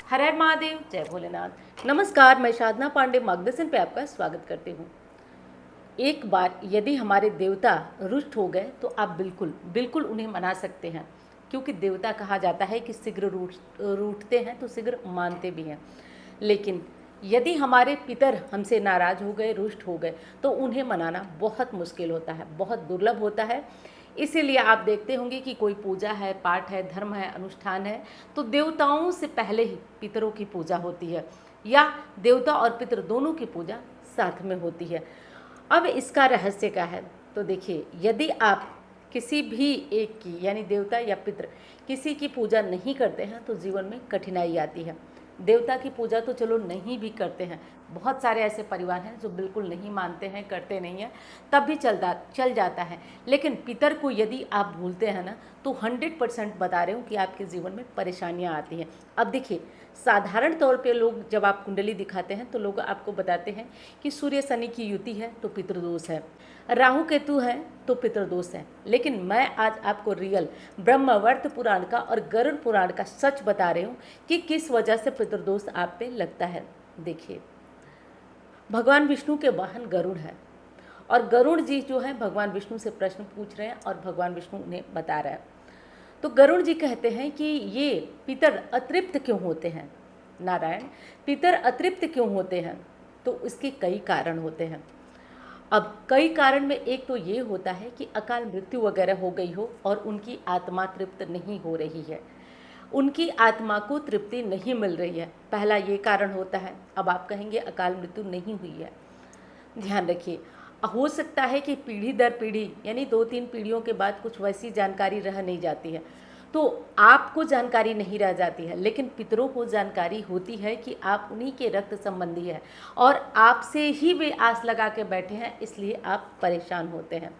हर हर महादेव, जय भोलेनाथ। नमस्कार, मैं साधना पांडे मार्गदर्शन पे आपका स्वागत करती हूँ। एक बार यदि हमारे देवता रुष्ट हो गए तो आप बिल्कुल बिल्कुल उन्हें मना सकते हैं, क्योंकि देवता कहा जाता है कि शीघ्र रूठते हैं तो शीघ्र मानते भी हैं। लेकिन यदि हमारे पितर हमसे नाराज हो गए, रुष्ट हो गए, तो उन्हें मनाना बहुत मुश्किल होता है, बहुत दुर्लभ होता है। इसीलिए आप देखते होंगे कि कोई पूजा है, पाठ है, धर्म है, अनुष्ठान है, तो देवताओं से पहले ही पितरों की पूजा होती है, या देवता और पितर दोनों की पूजा साथ में होती है। अब इसका रहस्य क्या है? तो देखिए, यदि आप किसी भी एक की, यानी देवता या पितृ, किसी की पूजा नहीं करते हैं तो जीवन में कठिनाई आती है। देवता की पूजा तो चलो नहीं भी करते हैं, बहुत सारे ऐसे परिवार हैं जो बिल्कुल नहीं मानते हैं, करते नहीं हैं, तब भी चल जाता है। लेकिन पितर को यदि आप भूलते हैं ना, तो 100% बता रहे हूँ कि आपके जीवन में परेशानियाँ आती हैं। अब देखिए, साधारण तौर पे लोग जब आप कुंडली दिखाते हैं तो लोग आपको बताते हैं कि सूर्य शनि की युति है तो पितृदोष है, राहु केतु है तो पितृदोष है। लेकिन मैं आज आपको रियल ब्रह्मवर्त पुराण का और गरुड़ पुराण का सच बता रही हूँ कि किस वजह से पितृदोष आप पे लगता है। देखिए, भगवान विष्णु के वाहन गरुड़ है, और गरुड़ जी जो है भगवान विष्णु से प्रश्न पूछ रहे हैं और भगवान विष्णु उन्हें बता रहे हैं। तो गरुड़ जी कहते हैं कि ये पितर अतृप्त क्यों होते हैं, नारायण पितर अतृप्त क्यों होते हैं? तो इसके कई कारण होते हैं। अब कई कारण में एक तो ये होता है कि अकाल मृत्यु वगैरह हो गई हो और उनकी आत्मा तृप्त नहीं हो रही है, उनकी आत्मा को तृप्ति नहीं मिल रही है, पहला ये कारण होता है। अब आप कहेंगे अकाल मृत्यु नहीं हुई है, ध्यान रखिए, हो सकता है कि पीढ़ी दर पीढ़ी, यानी 2-3 पीढ़ियों के बाद कुछ वैसी जानकारी रह नहीं जाती है, तो आपको जानकारी नहीं रह जाती है, लेकिन पितरों को जानकारी होती है कि आप उन्हीं के रक्त संबंधी हैं और आपसे ही वे आस लगा के बैठे हैं, इसलिए आप परेशान होते हैं।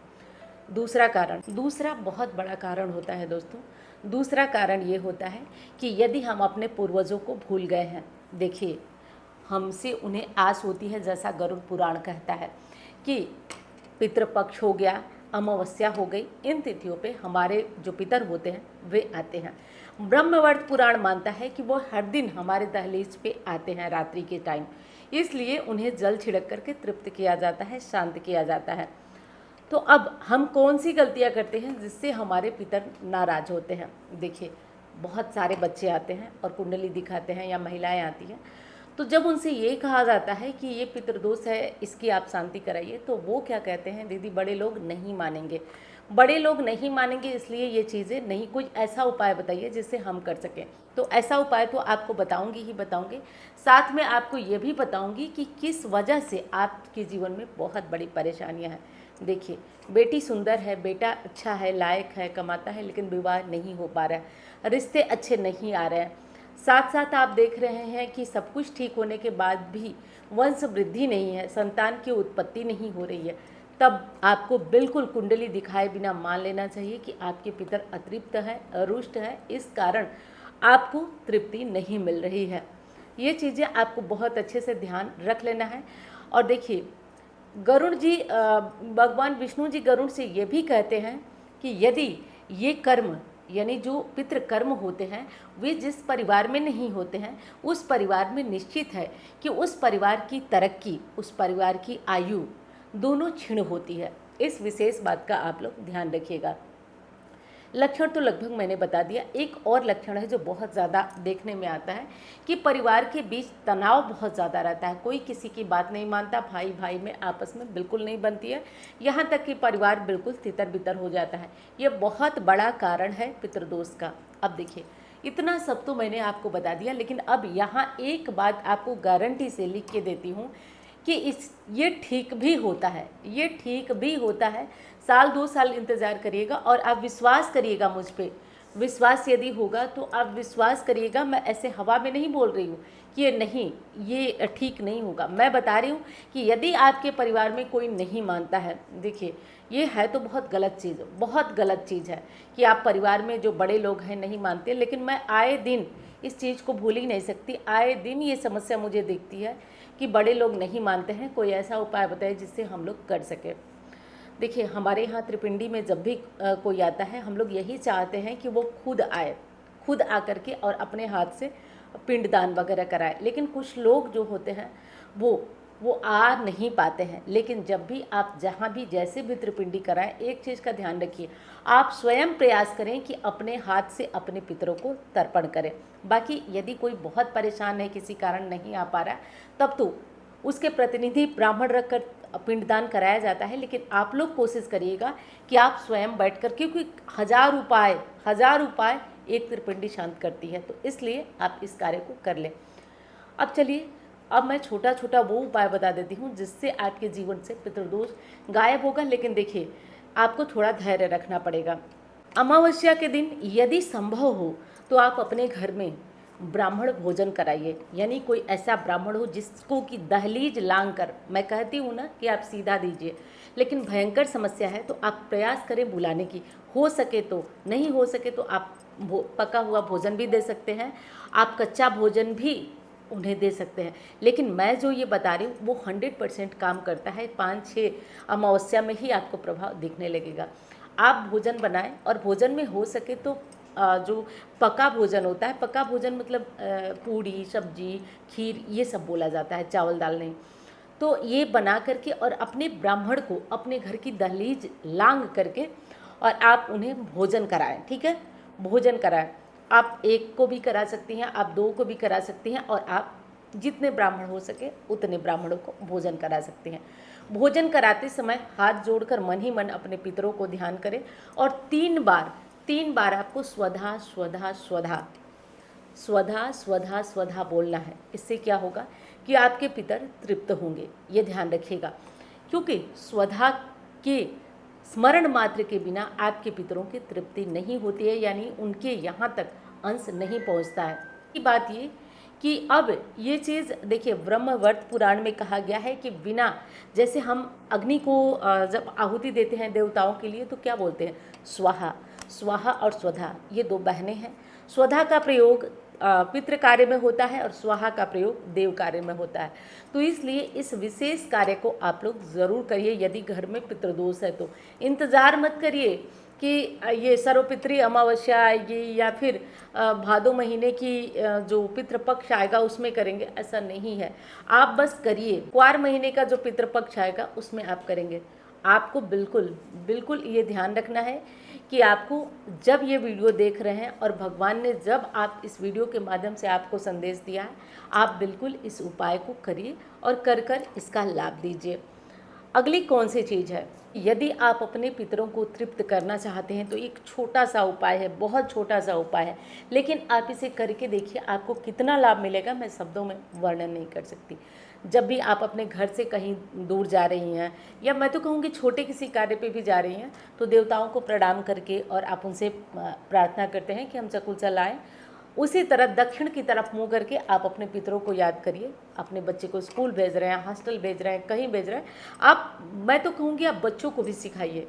दूसरा कारण, दूसरा बहुत बड़ा कारण होता है दोस्तों। दूसरा कारण ये होता है कि यदि हम अपने पूर्वजों को भूल गए हैं। देखिए, हमसे उन्हें आस होती है, जैसा गरुड़ पुराण कहता है कि पितृपक्ष हो गया, अमावस्या हो गई, इन तिथियों पे हमारे जो पितर होते हैं वे आते हैं। ब्रह्मवर्त पुराण मानता है कि वो हर दिन हमारे दहलीज पे आते हैं रात्रि के टाइम, इसलिए उन्हें जल छिड़क करके तृप्त किया जाता है, शांत किया जाता है। तो अब हम कौन सी गलतियां करते हैं जिससे हमारे पितर नाराज होते हैं? देखिए, बहुत सारे बच्चे आते हैं और कुंडली दिखाते हैं, या महिलाएं आती हैं, तो जब उनसे ये कहा जाता है कि ये पितृदोष है, इसकी आप शांति कराइए, तो वो क्या कहते हैं, दीदी बड़े लोग नहीं मानेंगे, बड़े लोग नहीं मानेंगे, इसलिए ये चीज़ें नहीं, कोई ऐसा उपाय बताइए जिससे हम कर सकें। तो ऐसा उपाय तो आपको बताऊंगी ही बताऊंगी, साथ में आपको ये भी बताऊंगी कि किस वजह से आपके जीवन में बहुत बड़ी परेशानियां हैं। देखिए, बेटी सुंदर है, बेटा अच्छा है, लायक है, कमाता है, लेकिन विवाह नहीं हो पा रहा है, रिश्ते अच्छे नहीं आ रहे हैं। साथ साथ आप देख रहे हैं कि सब कुछ ठीक होने के बाद भी वंश वृद्धि नहीं है, संतान की उत्पत्ति नहीं हो रही है, तब आपको बिल्कुल कुंडली दिखाए बिना मान लेना चाहिए कि आपके पितर अतृप्त है, अरुष्ट है, इस कारण आपको तृप्ति नहीं मिल रही है। ये चीज़ें आपको बहुत अच्छे से ध्यान रख लेना है। और देखिए, गरुड़ जी, भगवान विष्णु जी गरुड़ से ये भी कहते हैं कि यदि ये कर्म, यानी जो पितृ कर्म होते हैं, वे जिस परिवार में नहीं होते हैं, उस परिवार में निश्चित है कि उस परिवार की तरक्की, उस परिवार की आयु दोनों क्षीण होती है। इस विशेष बात का आप लोग ध्यान रखिएगा। लक्षण तो लगभग मैंने बता दिया। एक और लक्षण है जो बहुत ज़्यादा देखने में आता है कि परिवार के बीच तनाव बहुत ज़्यादा रहता है, कोई किसी की बात नहीं मानता, भाई भाई में आपस में बिल्कुल नहीं बनती है, यहाँ तक कि परिवार बिल्कुल तितर बितर हो जाता है। ये बहुत बड़ा कारण है पितृदोष का। अब देखिए, इतना सब तो मैंने आपको बता दिया, लेकिन अब यहाँ एक बात आपको गारंटी से लिख के देती हूँ कि ये ठीक भी होता है, ये ठीक भी होता है। साल 2 साल इंतज़ार करिएगा और आप विश्वास करिएगा मुझ पे। विश्वास यदि होगा तो आप विश्वास करिएगा, मैं ऐसे हवा में नहीं बोल रही हूँ कि ये नहीं, ये ठीक नहीं होगा। मैं बता रही हूँ कि यदि आपके परिवार में कोई नहीं मानता है, देखिए ये है तो बहुत गलत चीज़, बहुत गलत चीज़ है कि आप परिवार में जो बड़े लोग हैं नहीं मानते, लेकिन मैं आए दिन इस चीज़ को भूल ही नहीं सकती। आए दिन ये समस्या मुझे दिखती है कि बड़े लोग नहीं मानते हैं, कोई ऐसा उपाय बताए जिससे हम लोग कर सकें। देखिए, हमारे यहाँ त्रिपिंडी में जब भी कोई आता है, हम लोग यही चाहते हैं कि वो खुद आए, खुद आकर के और अपने हाथ से पिंडदान वगैरह कराएं। लेकिन कुछ लोग जो होते हैं वो आ नहीं पाते हैं। लेकिन जब भी आप जहाँ भी जैसे भी त्रिपिंडी कराएं, एक चीज़ का ध्यान रखिए, आप स्वयं प्रयास करें कि अपने हाथ से अपने पितरों को तर्पण करें। बाकी यदि कोई बहुत परेशान है, किसी कारण नहीं आ पा रहा, तब तो उसके प्रतिनिधि ब्राह्मण रखकर पिंडदान कराया जाता है। लेकिन आप लोग कोशिश करिएगा कि आप स्वयं बैठकर, क्योंकि 1000 उपाय एक त्रिपिंडी शांत करती है, तो इसलिए आप इस कार्य को कर लें। अब चलिए, अब मैं छोटा छोटा वो उपाय बता देती हूँ जिससे आपके जीवन से पितृदोष गायब होगा। लेकिन देखिए, आपको थोड़ा धैर्य रखना पड़ेगा। अमावस्या के दिन यदि संभव हो तो आप अपने घर में ब्राह्मण भोजन कराइए। यानी कोई ऐसा ब्राह्मण हो जिसको कि दहलीज लांग कर, मैं कहती हूँ ना कि आप सीधा दीजिए, लेकिन भयंकर समस्या है तो आप प्रयास करें बुलाने की। हो सके तो, नहीं हो सके तो आप पका हुआ भोजन भी दे सकते हैं, आप कच्चा भोजन भी उन्हें दे सकते हैं। लेकिन मैं जो ये बता रही हूँ वो 100% काम करता है। 5-6 अमावस्या में ही आपको प्रभाव दिखने लगेगा। आप भोजन बनाएं और भोजन में हो सके तो जो पका भोजन होता है, पका भोजन मतलब पूड़ी, सब्जी, खीर, ये सब बोला जाता है, चावल दाल नहीं। तो ये बना करके और अपने ब्राह्मण को अपने घर की दहलीज लांग करके और आप उन्हें भोजन कराएं। ठीक है, भोजन कराएं। आप एक को भी करा सकती हैं, आप 2 को भी करा सकती हैं, और आप जितने ब्राह्मण हो सके उतने ब्राह्मणों को भोजन करा सकते हैं। भोजन कराते समय हाथ जोड़कर मन ही मन अपने पितरों को ध्यान करें और 3 बार आपको स्वधा स्वधा स्वधा स्वधा स्वधा स्वधा बोलना है। इससे क्या होगा कि आपके पितर तृप्त होंगे, ये ध्यान रखिएगा। क्योंकि स्वधा के स्मरण मात्र के बिना आपके पितरों की तृप्ति नहीं होती है, यानी उनके यहाँ तक अंश नहीं पहुँचता है। की बात ये कि अब ये चीज़ देखिए, ब्रह्मवर्त पुराण में कहा गया है कि बिना, जैसे हम अग्नि को जब आहुति देते हैं देवताओं के लिए तो क्या बोलते हैं, स्वाहा। स्वाहा और स्वधा ये 2 बहनें हैं। स्वधा का प्रयोग पितृ कार्य में होता है और स्वाहा का प्रयोग देव कार्य में होता है। तो इसलिए इस विशेष कार्य को आप लोग ज़रूर करिए। यदि घर में पितृदोष है तो इंतज़ार मत करिए कि ये सर्वपितृ अमावस्या आएगी या फिर भादो महीने की जो पितृपक्ष आएगा उसमें करेंगे, ऐसा नहीं है। आप बस करिए, क्वार महीने का जो पितृपक्ष आएगा उसमें आप करेंगे। आपको बिल्कुल बिल्कुल ये ध्यान रखना है कि आपको जब ये वीडियो देख रहे हैं और भगवान ने जब आप इस वीडियो के माध्यम से आपको संदेश दिया है, आप बिल्कुल इस उपाय को करिए और कर इसका लाभ दीजिए। अगली कौन सी चीज़ है, यदि आप अपने पितरों को तृप्त करना चाहते हैं तो एक छोटा सा उपाय है, बहुत छोटा सा उपाय है, लेकिन आप इसे करके देखिए, आपको कितना लाभ मिलेगा मैं शब्दों में वर्णन नहीं कर सकती। जब भी आप अपने घर से कहीं दूर जा रही हैं या मैं तो कहूँगी छोटे किसी कार्य पे भी जा रही हैं, तो देवताओं को प्रणाम करके और आप उनसे प्रार्थना करते हैं कि हम चकुलसा लाएँ, उसी तरह दक्षिण की तरफ मुँह करके आप अपने पितरों को याद करिए। अपने बच्चे को स्कूल भेज रहे हैं, हॉस्टल भेज रहे हैं, कहीं भेज रहे हैं, आप, मैं तो कहूँगी आप बच्चों को भी सिखाइए।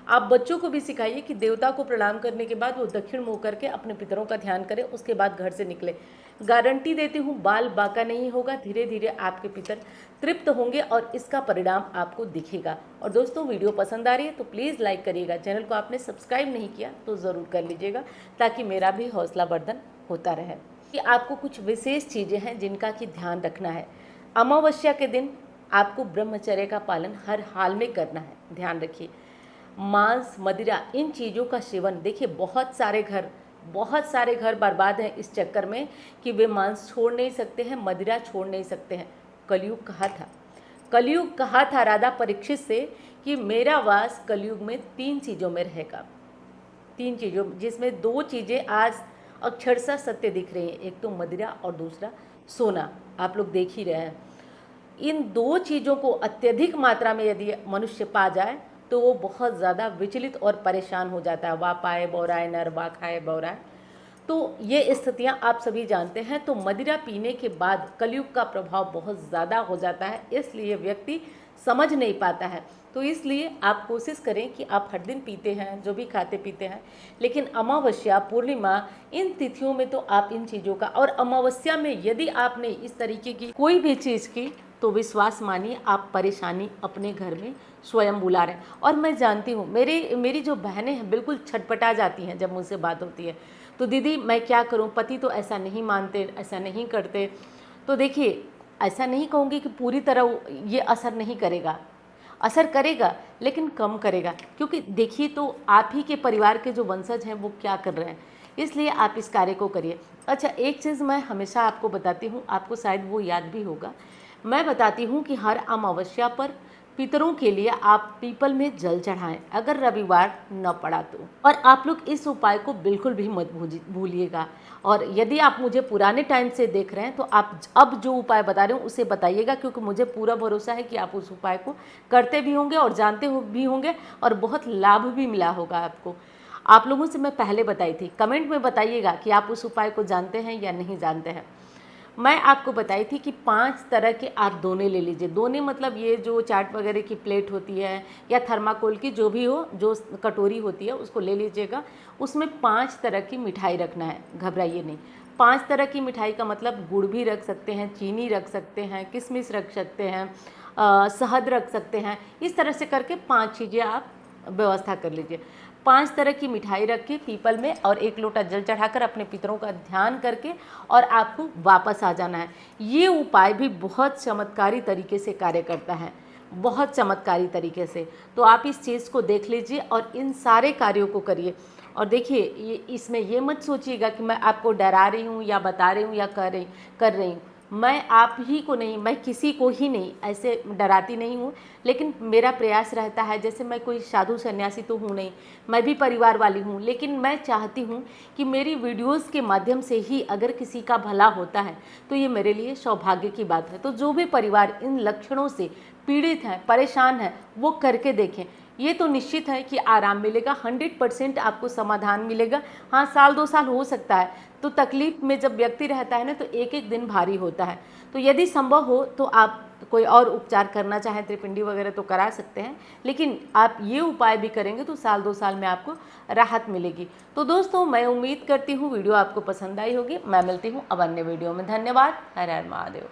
आप बच्चों को भी सिखाइए कि देवता को प्रणाम करने के बाद वो दक्षिण मुँह करके अपने पितरों का ध्यान करें, उसके बाद घर से निकले। गारंटी देती हूँ, बाल बाका नहीं होगा, धीरे धीरे आपके पितर तृप्त होंगे और इसका परिणाम आपको दिखेगा। और दोस्तों, वीडियो पसंद आ रही है तो प्लीज़ लाइक करिएगा। चैनल को आपने सब्सक्राइब नहीं किया तो ज़रूर कर लीजिएगा, ताकि मेरा भी हौसला वर्धन होता रहे। कि आपको कुछ विशेष चीज़ें हैं जिनका कि ध्यान रखना है। अमावस्या के दिन आपको ब्रह्मचर्य का पालन हर हाल में करना है, ध्यान रखिए। मांस, मदिरा, इन चीज़ों का सेवन, देखिए बहुत सारे घर बर्बाद हैं इस चक्कर में कि वे मांस छोड़ नहीं सकते हैं, मदिरा छोड़ नहीं सकते हैं। कलयुग कहा था राधा परीक्षित से कि मेरा वास कलयुग में 3 चीज़ों में रहेगा। 3 चीज़ों, जिसमें 2 चीज़ें आज अक्षरशः सत्य दिख रही हैं, एक तो मदिरा और दूसरा सोना। आप लोग देख ही रहे हैं। इन 2 चीज़ों को अत्यधिक मात्रा में यदि मनुष्य पा जाए तो वो बहुत ज़्यादा विचलित और परेशान हो जाता है। वा पाए बौराए नर, वा खाए बौराए। तो ये स्थितियाँ आप सभी जानते हैं। तो मदिरा पीने के बाद कलयुग का प्रभाव बहुत ज़्यादा हो जाता है, इसलिए व्यक्ति समझ नहीं पाता है। तो इसलिए आप कोशिश करें कि आप हर दिन पीते हैं, जो भी खाते पीते हैं, लेकिन अमावस्या, पूर्णिमा, इन तिथियों में तो आप इन चीज़ों का, और अमावस्या में यदि आपने इस तरीके की कोई भी चीज़ की तो विश्वास मानिए आप परेशानी अपने घर में स्वयं बुला रहे हैं। और मैं जानती हूँ, मेरी जो बहनें हैं बिल्कुल छटपटा जाती हैं जब मुझसे बात होती है। तो दीदी मैं क्या करूं, पति तो ऐसा नहीं मानते, ऐसा नहीं करते। तो देखिए, ऐसा नहीं कहूँगी कि पूरी तरह ये असर नहीं करेगा, असर करेगा लेकिन कम करेगा, क्योंकि देखिए तो आप ही के परिवार के जो वंशज हैं वो क्या कर रहे हैं, इसलिए आप इस कार्य को करिए। अच्छा, एक चीज़ मैं हमेशा आपको बताती हूँ, आपको शायद वो याद भी होगा, मैं बताती हूँ कि हर अमावस्या पर पितरों के लिए आप पीपल में जल चढ़ाएं, अगर रविवार न पड़ा तो। और आप लोग इस उपाय को बिल्कुल भी मत भूलिएगा। और यदि आप मुझे पुराने टाइम से देख रहे हैं तो आप अब जो उपाय बता रहे हो उसे बताइएगा, क्योंकि मुझे पूरा भरोसा है कि आप उस उपाय को करते भी होंगे और जानते भी होंगे और बहुत लाभ भी मिला होगा आपको। आप लोगों से मैं पहले बताई थी, कमेंट में बताइएगा कि आप उस उपाय को जानते हैं या नहीं जानते हैं। मैं आपको बताई थी कि 5 तरह के आप दोने ले लीजिए। दोने मतलब ये जो चाट वगैरह की प्लेट होती है या थर्माकोल की जो भी हो, जो कटोरी होती है उसको ले लीजिएगा। उसमें 5 तरह की मिठाई रखना है, घबराइए नहीं। 5 तरह की मिठाई का मतलब गुड़ भी रख सकते हैं, चीनी रख सकते हैं, किशमिश रख सकते हैं, शहद रख सकते हैं। इस तरह से करके 5 चीज़ें आप व्यवस्था कर लीजिए। 5 तरह की मिठाई रख के पीपल में और 1 लोटा जल चढ़ाकर अपने पितरों का ध्यान करके और आपको वापस आ जाना है। ये उपाय भी बहुत चमत्कारी तरीके से कार्य करता है, बहुत चमत्कारी तरीके से। तो आप इस चीज़ को देख लीजिए और इन सारे कार्यों को करिए। और देखिए, ये इसमें ये मत सोचिएगा कि मैं आपको डरा रही हूँ या बता रही हूँ या कर रही हूँ। मैं आप ही को नहीं, मैं किसी को ही नहीं ऐसे डराती नहीं हूँ, लेकिन मेरा प्रयास रहता है, जैसे मैं कोई साधु सन्यासी तो हूँ नहीं, मैं भी परिवार वाली हूँ, लेकिन मैं चाहती हूँ कि मेरी वीडियोस के माध्यम से ही अगर किसी का भला होता है तो ये मेरे लिए सौभाग्य की बात है। तो जो भी परिवार इन लक्षणों से पीड़ित हैं, परेशान हैं, वो करके देखें। ये तो निश्चित है कि आराम मिलेगा, 100% आपको समाधान मिलेगा। हाँ, साल 2 साल हो सकता है, तो तकलीफ में जब व्यक्ति रहता है ना तो एक एक दिन भारी होता है। तो यदि संभव हो तो आप कोई और उपचार करना चाहें, त्रिपिंडी वगैरह तो करा सकते हैं, लेकिन आप ये उपाय भी करेंगे तो साल 2 साल में आपको राहत मिलेगी। तो दोस्तों, मैं उम्मीद करती हूँ वीडियो आपको पसंद आई होगी। मैं मिलती हूँ अब अन्य वीडियो में। धन्यवाद। हर हर महादेव।